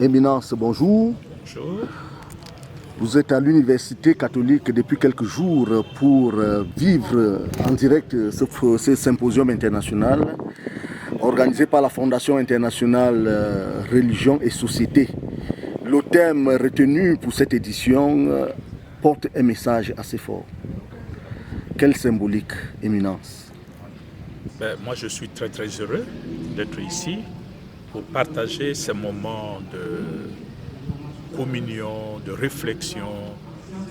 Éminence, bonjour. Bonjour. Vous êtes à l'Université catholique depuis quelques jours pour vivre en direct ce symposium international organisé par la Fondation internationale Religion et Société. Le thème retenu pour cette édition porte un message assez fort. Quelle symbolique, Éminence? Moi, je suis très heureux d'être ici pour partager ces moments de communion, de réflexion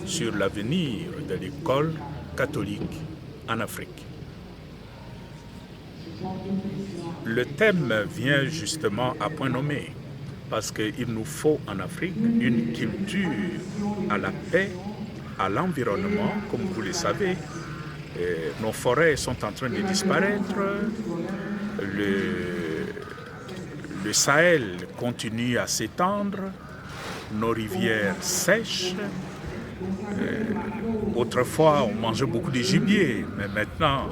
sur l'avenir de l'école catholique en Afrique. Le thème vient justement à point nommé parce qu'il nous faut en Afrique une culture à la paix, à l'environnement, comme vous le savez. Nos forêts sont en train de disparaître, le Sahel continue à s'étendre, nos rivières sèchent. Autrefois, on mangeait beaucoup de gibier, mais maintenant,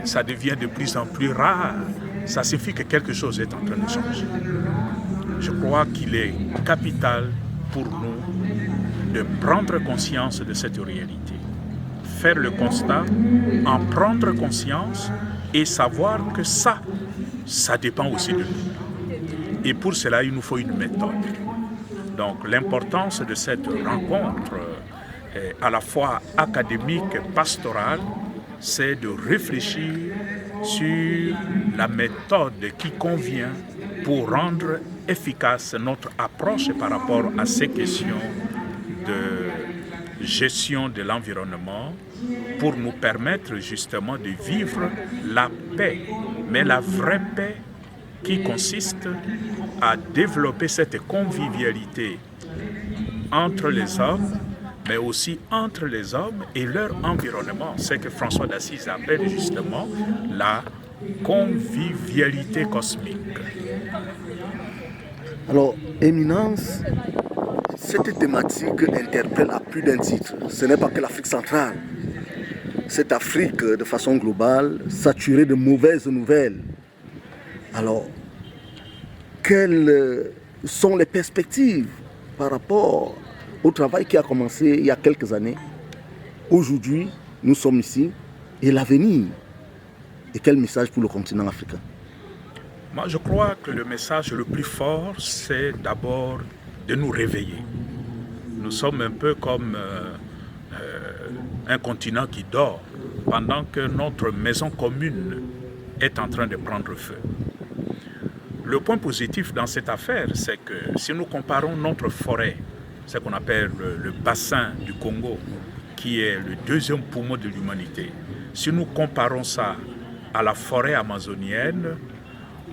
ça devient de plus en plus rare. Ça signifie que quelque chose est en train de changer. Je crois qu'il est capital pour nous de prendre conscience de cette réalité. Faire le constat, en prendre conscience et savoir que ça dépend aussi de nous. Et pour cela, il nous faut une méthode. Donc l'importance de cette rencontre, à la fois académique et pastorale, c'est de réfléchir sur la méthode qui convient pour rendre efficace notre approche par rapport à ces questions de gestion de l'environnement, pour nous permettre justement de vivre la paix, mais la vraie paix qui consiste à développer cette convivialité entre les hommes, mais aussi entre les hommes et leur environnement. C'est ce que François d'Assise appelle justement la convivialité cosmique. Alors, Éminence, cette thématique interpelle à plus d'un titre. Ce n'est pas que l'Afrique centrale. Cette Afrique, de façon globale, saturée de mauvaises nouvelles. Alors, quelles sont les perspectives par rapport au travail qui a commencé il y a quelques années? Aujourd'hui, nous sommes ici. Et l'avenir? Et quel message pour le continent africain? Moi, je crois que le message le plus fort, c'est d'abord de nous réveiller. Nous sommes un peu comme un continent qui dort pendant que notre maison commune est en train de prendre feu. Le point positif dans cette affaire, c'est que si nous comparons notre forêt, ce qu'on appelle le bassin du Congo, qui est le deuxième poumon de l'humanité, si nous comparons ça à la forêt amazonienne,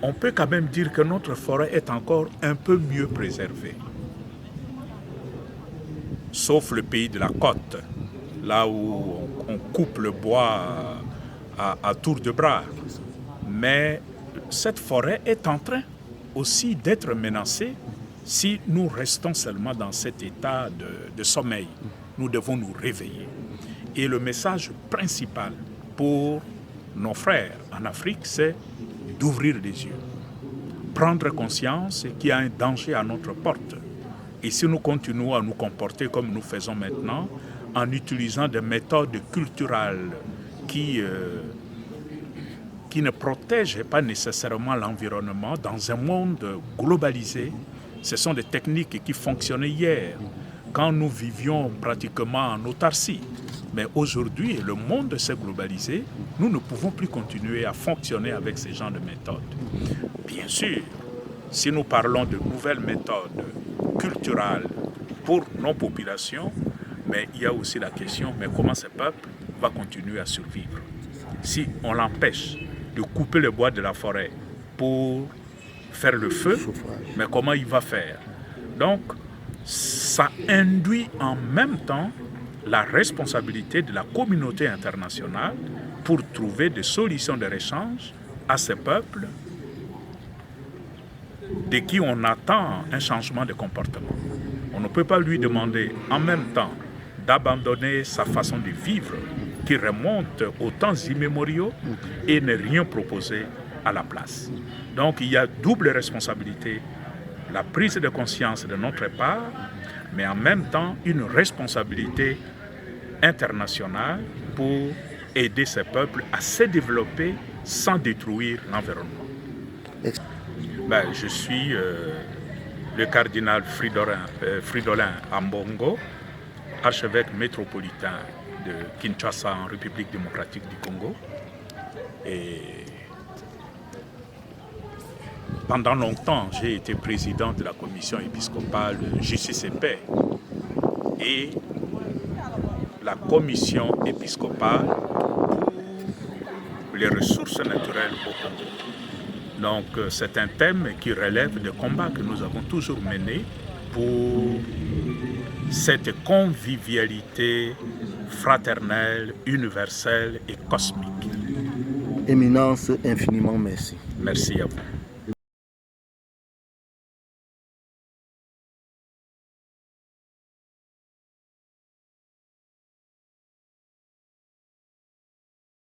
on peut quand même dire que notre forêt est encore un peu mieux préservée. Sauf le pays de la côte, là où on coupe le bois à tour de bras. Mais cette forêt est en train aussi d'être menacée si nous restons seulement dans cet état de sommeil. Nous devons nous réveiller. Et le message principal pour nos frères en Afrique, c'est d'ouvrir les yeux, prendre conscience qu'il y a un danger à notre porte. Et si nous continuons à nous comporter comme nous faisons maintenant, en utilisant des méthodes culturelles qui ne protègent pas nécessairement l'environnement dans un monde globalisé, ce sont des techniques qui fonctionnaient hier, quand nous vivions pratiquement en autarcie. Mais aujourd'hui, le monde s'est globalisé, nous ne pouvons plus continuer à fonctionner avec ces genres de méthodes. Bien sûr, si nous parlons de nouvelles méthodes culturelles pour nos populations, mais il y a aussi la question, mais comment ce peuple va continuer à survivre? Si on l'empêche de couper le bois de la forêt pour faire le feu, mais comment il va faire? Donc, ça induit en même temps la responsabilité de la communauté internationale pour trouver des solutions de rechange à ces peuples de qui on attend un changement de comportement. On ne peut pas lui demander en même temps d'abandonner sa façon de vivre qui remonte aux temps immémoriaux et ne rien proposer à la place. Donc il y a double responsabilité la prise de conscience de notre part, mais en même temps une responsabilité internationale pour aider ces peuples à se développer sans détruire l'environnement. Je suis le cardinal Fridolin Ambongo, archevêque métropolitain de Kinshasa en République démocratique du Congo. Et pendant longtemps, j'ai été président de la commission épiscopale Justice et Paix et la commission épiscopale pour les ressources naturelles au Congo. Donc c'est un thème qui relève des combats que nous avons toujours menés pour cette convivialité fraternelle, universelle et cosmique. Éminence, infiniment merci. Merci à vous.